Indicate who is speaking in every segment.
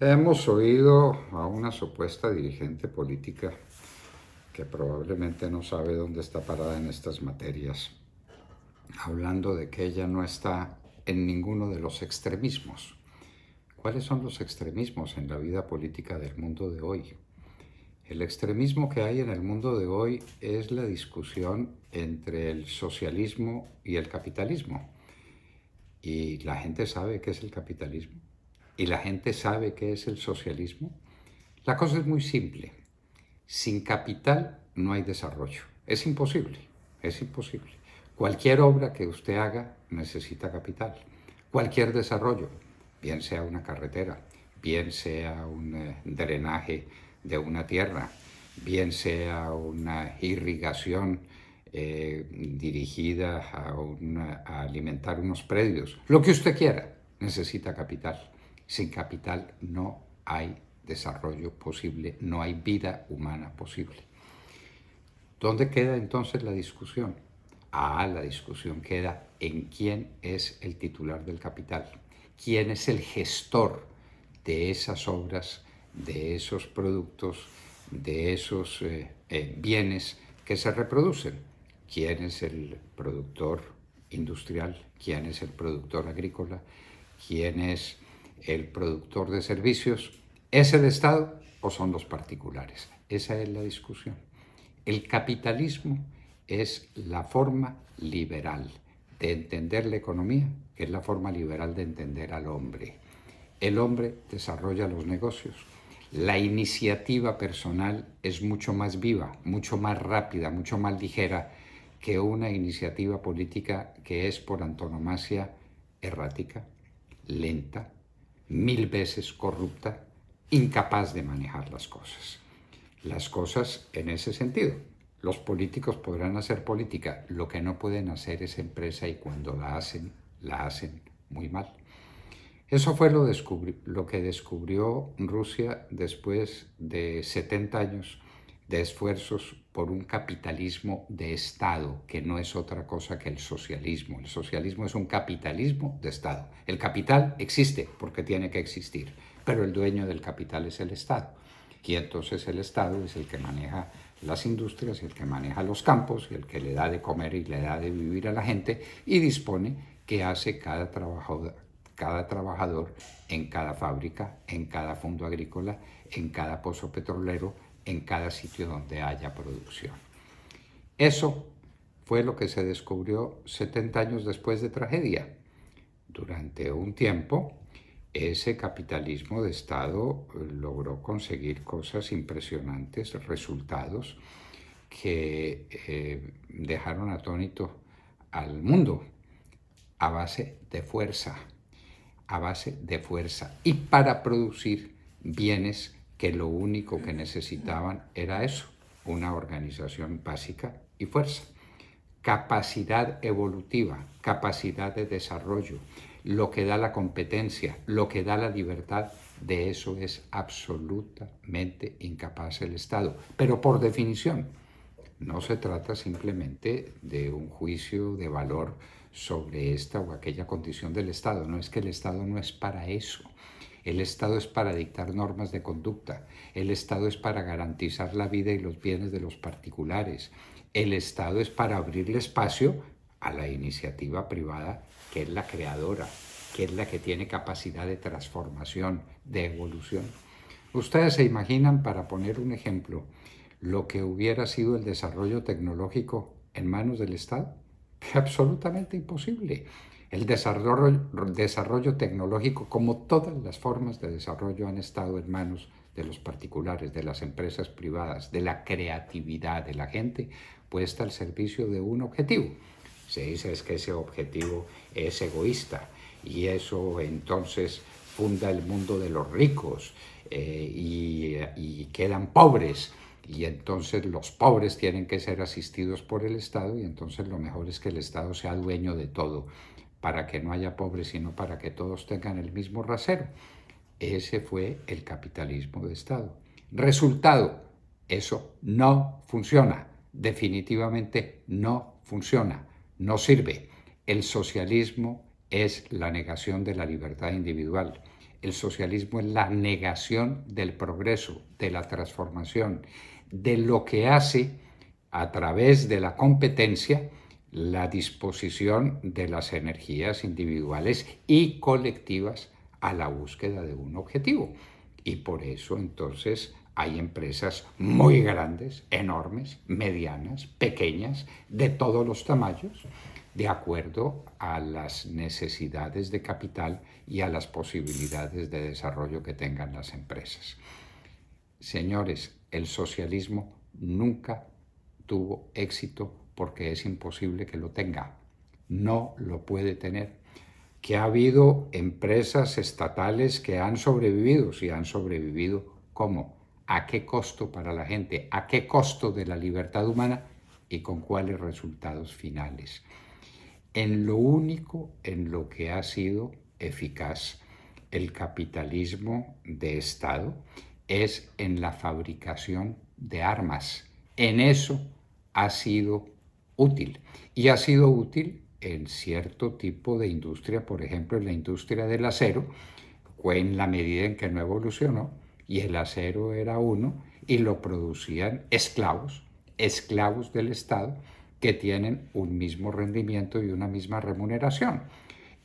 Speaker 1: Hemos oído a una supuesta dirigente política que probablemente no sabe dónde está parada en estas materias, hablando de que ella no está en ninguno de los extremismos. ¿Cuáles son los extremismos en la vida política del mundo de hoy? El extremismo que hay en el mundo de hoy es la discusión entre el socialismo y el capitalismo. Y la gente sabe qué es el capitalismo. Y la gente sabe qué es el socialismo. La cosa es muy simple. Sin capital no hay desarrollo. Es imposible, es imposible. Cualquier obra que usted haga necesita capital. Cualquier desarrollo, bien sea una carretera, bien sea un drenaje de una tierra, bien sea una irrigación dirigida a alimentar unos predios, lo que usted quiera, necesita capital. Sin capital no hay desarrollo posible, no hay vida humana posible. ¿Dónde queda entonces la discusión? La discusión queda en quién es el titular del capital, quién es el gestor de esas obras, de esos productos, de esos bienes que se reproducen. ¿Quién es el productor industrial? ¿Quién es el productor agrícola? ¿Quién es el productor de servicios? ¿Es el Estado o son los particulares? Esa es la discusión. El capitalismo es la forma liberal de entender la economía, que es la forma liberal de entender al hombre. El hombre desarrolla los negocios. La iniciativa personal es mucho más viva, mucho más rápida, mucho más ligera que una iniciativa política que es por antonomasia errática, lenta, 1000 veces corrupta, incapaz de manejar las cosas. Las cosas en ese sentido. Los políticos podrán hacer política, lo que no pueden hacer es empresa y cuando la hacen muy mal. Eso fue lo que descubrió Rusia después de 70 años de esfuerzos por un capitalismo de Estado, que no es otra cosa que el socialismo. El socialismo es un capitalismo de Estado. El capital existe porque tiene que existir, pero el dueño del capital es el Estado. Y entonces el Estado es el que maneja las industrias, el que maneja los campos, el que le da de comer y le da de vivir a la gente y dispone qué hace cada trabajador en cada fábrica, en cada fondo agrícola, en cada pozo petrolero, en cada sitio donde haya producción. Eso fue lo que se descubrió 70 años después de tragedia. Durante un tiempo, ese capitalismo de Estado logró conseguir cosas impresionantes, resultados que dejaron atónito al mundo a base de fuerza, y para producir bienes que lo único que necesitaban era eso, una organización básica y fuerza. Capacidad evolutiva, capacidad de desarrollo, lo que da la competencia, lo que da la libertad, de eso es absolutamente incapaz el Estado. Pero por definición, no se trata simplemente de un juicio de valor sobre esta o aquella condición del Estado. No es que el Estado no es para eso. El Estado es para dictar normas de conducta. El Estado es para garantizar la vida y los bienes de los particulares. El Estado es para abrirle espacio a la iniciativa privada, que es la creadora, que es la que tiene capacidad de transformación, de evolución. Ustedes se imaginan, para poner un ejemplo, lo que hubiera sido el desarrollo tecnológico en manos del Estado. Absolutamente imposible. El desarrollo tecnológico, como todas las formas de desarrollo, han estado en manos de los particulares, de las empresas privadas, de la creatividad de la gente puesta al servicio de un objetivo. Se dice es que ese objetivo es egoísta y eso entonces funda el mundo de los ricos y quedan pobres. Y entonces los pobres tienen que ser asistidos por el Estado y entonces lo mejor es que el Estado sea dueño de todo, para que no haya pobres, sino para que todos tengan el mismo rasero. Ese fue el capitalismo de Estado. Resultado, eso no funciona, definitivamente no funciona, no sirve. El socialismo es la negación de la libertad individual. El socialismo es la negación del progreso, de la transformación, de lo que hace a través de la competencia la disposición de las energías individuales y colectivas a la búsqueda de un objetivo. Y por eso entonces hay empresas muy grandes, enormes, medianas, pequeñas, de todos los tamaños, de acuerdo a las necesidades de capital y a las posibilidades de desarrollo que tengan las empresas. Señores, el socialismo nunca tuvo éxito porque es imposible que lo tenga. No lo puede tener. Que ha habido empresas estatales que han sobrevivido, sí han sobrevivido, ¿cómo? ¿A qué costo para la gente? ¿A qué costo de la libertad humana? ¿Y con cuáles resultados finales? En lo único en lo que ha sido eficaz el capitalismo de Estado es en la fabricación de armas. En eso ha sido útil. Y ha sido útil en cierto tipo de industria, por ejemplo, en la industria del acero, fue en la medida en que no evolucionó, y el acero era uno, y lo producían esclavos del Estado, que tienen un mismo rendimiento y una misma remuneración.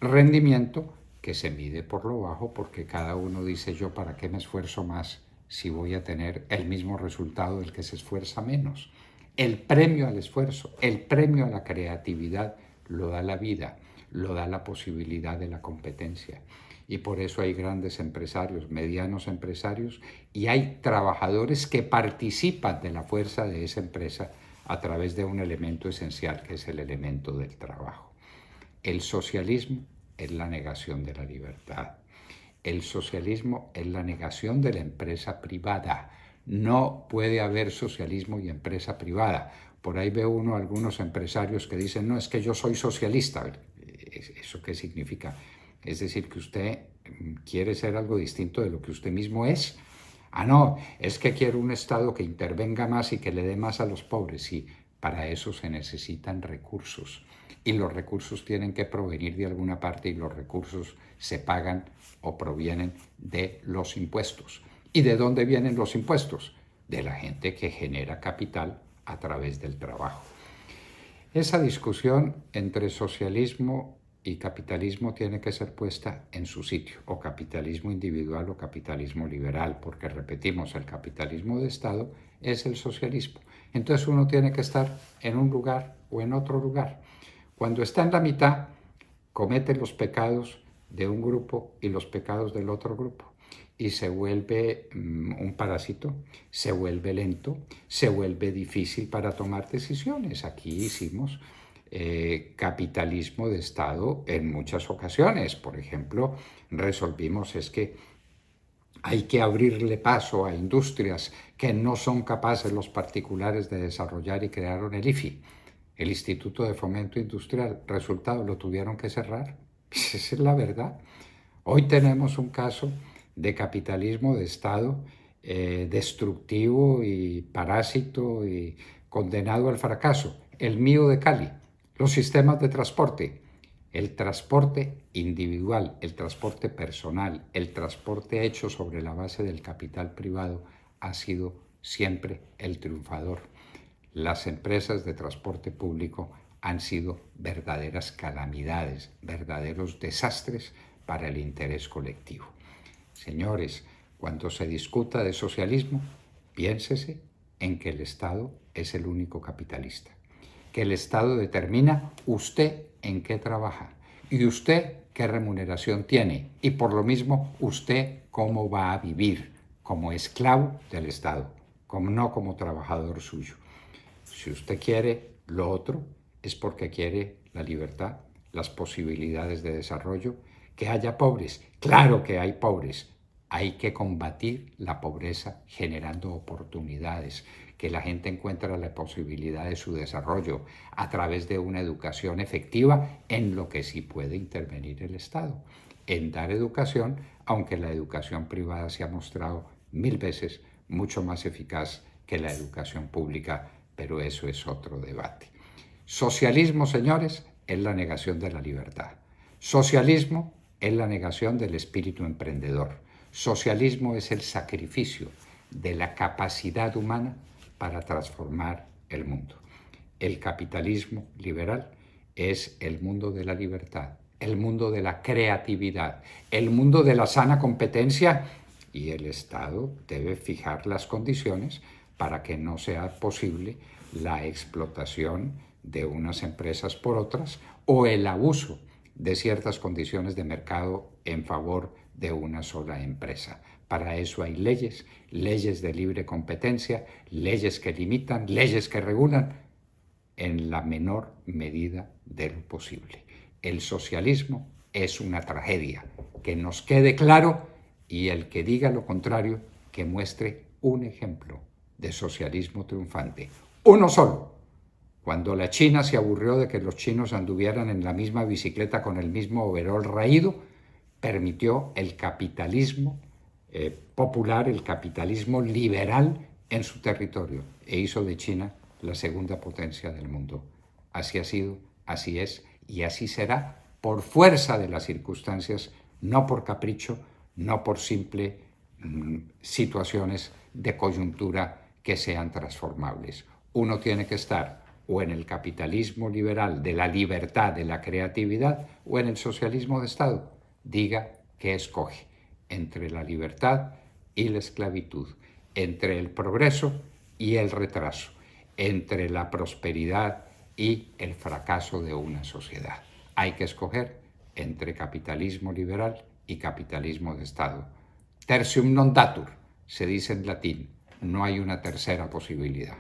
Speaker 1: Rendimiento que se mide por lo bajo, porque cada uno dice: yo para qué me esfuerzo más si voy a tener el mismo resultado del que se esfuerza menos. El premio al esfuerzo, el premio a la creatividad lo da la vida, lo da la posibilidad de la competencia. Y por eso hay grandes empresarios, medianos empresarios, y hay trabajadores que participan de la fuerza de esa empresa a través de un elemento esencial, que es el elemento del trabajo. El socialismo es la negación de la libertad. El socialismo es la negación de la empresa privada. No puede haber socialismo y empresa privada. Por ahí ve uno algunos empresarios que dicen: no, es que yo soy socialista. ¿Eso qué significa? Es decir, que usted quiere ser algo distinto de lo que usted mismo es. Ah, no, es que quiero un Estado que intervenga más y que le dé más a los pobres. Sí, para eso se necesitan recursos. Y los recursos tienen que provenir de alguna parte, y los recursos se pagan o provienen de los impuestos. ¿Y de dónde vienen los impuestos? De la gente que genera capital a través del trabajo. Esa discusión entre socialismo y capitalismo tiene que ser puesta en su sitio, o capitalismo individual o capitalismo liberal, porque repetimos, el capitalismo de Estado es el socialismo. Entonces uno tiene que estar en un lugar o en otro lugar. Cuando está en la mitad, comete los pecados de un grupo y los pecados del otro grupo, y se vuelve un parásito, se vuelve lento, se vuelve difícil para tomar decisiones. Aquí hicimos capitalismo de Estado en muchas ocasiones. Por ejemplo, resolvimos es que hay que abrirle paso a industrias que no son capaces los particulares de desarrollar, y crearon el IFI, el Instituto de Fomento Industrial. Resultado, lo tuvieron que cerrar. Esa es la verdad. Hoy tenemos un caso de capitalismo de Estado destructivo y parásito y condenado al fracaso. El mío de Cali. Los sistemas de transporte, el transporte individual, el transporte personal, el transporte hecho sobre la base del capital privado ha sido siempre el triunfador. Las empresas de transporte público han sido verdaderas calamidades, verdaderos desastres para el interés colectivo. Señores, cuando se discuta de socialismo, piénsese en que el Estado es el único capitalista, que el Estado determina usted en qué trabaja y usted qué remuneración tiene, y por lo mismo usted cómo va a vivir, como esclavo del Estado, no como trabajador suyo. Si usted quiere lo otro, es porque quiere la libertad, las posibilidades de desarrollo, que haya pobres. Claro que hay pobres. Hay que combatir la pobreza generando oportunidades, que la gente encuentre la posibilidad de su desarrollo a través de una educación efectiva, en lo que sí puede intervenir el Estado, en dar educación, aunque la educación privada se ha mostrado 1000 veces mucho más eficaz que la educación pública, pero eso es otro debate. Socialismo, señores, es la negación de la libertad. Socialismo es la negación del espíritu emprendedor. Socialismo es el sacrificio de la capacidad humana para transformar el mundo. El capitalismo liberal es el mundo de la libertad, el mundo de la creatividad, el mundo de la sana competencia, y el Estado debe fijar las condiciones para que no sea posible la explotación de unas empresas por otras o el abuso de ciertas condiciones de mercado en favor de una sola empresa. Para eso hay leyes, leyes de libre competencia, leyes que limitan, leyes que regulan en la menor medida de lo posible. El socialismo es una tragedia, que nos quede claro, y el que diga lo contrario, que muestre un ejemplo de socialismo triunfante. Uno solo. Cuando la China se aburrió de que los chinos anduvieran en la misma bicicleta con el mismo overol raído, permitió el capitalismo popular, el capitalismo liberal en su territorio, e hizo de China la segunda potencia del mundo. Así ha sido, así es y así será, por fuerza de las circunstancias, no por capricho, no por simple situaciones de coyuntura que sean transformables. Uno tiene que estar o en el capitalismo liberal de la libertad, de la creatividad, o en el socialismo de Estado. Diga que escoge entre la libertad y la esclavitud, entre el progreso y el retraso, entre la prosperidad y el fracaso de una sociedad. Hay que escoger entre capitalismo liberal y capitalismo de Estado. Tertium non datur, se dice en latín, no hay una tercera posibilidad.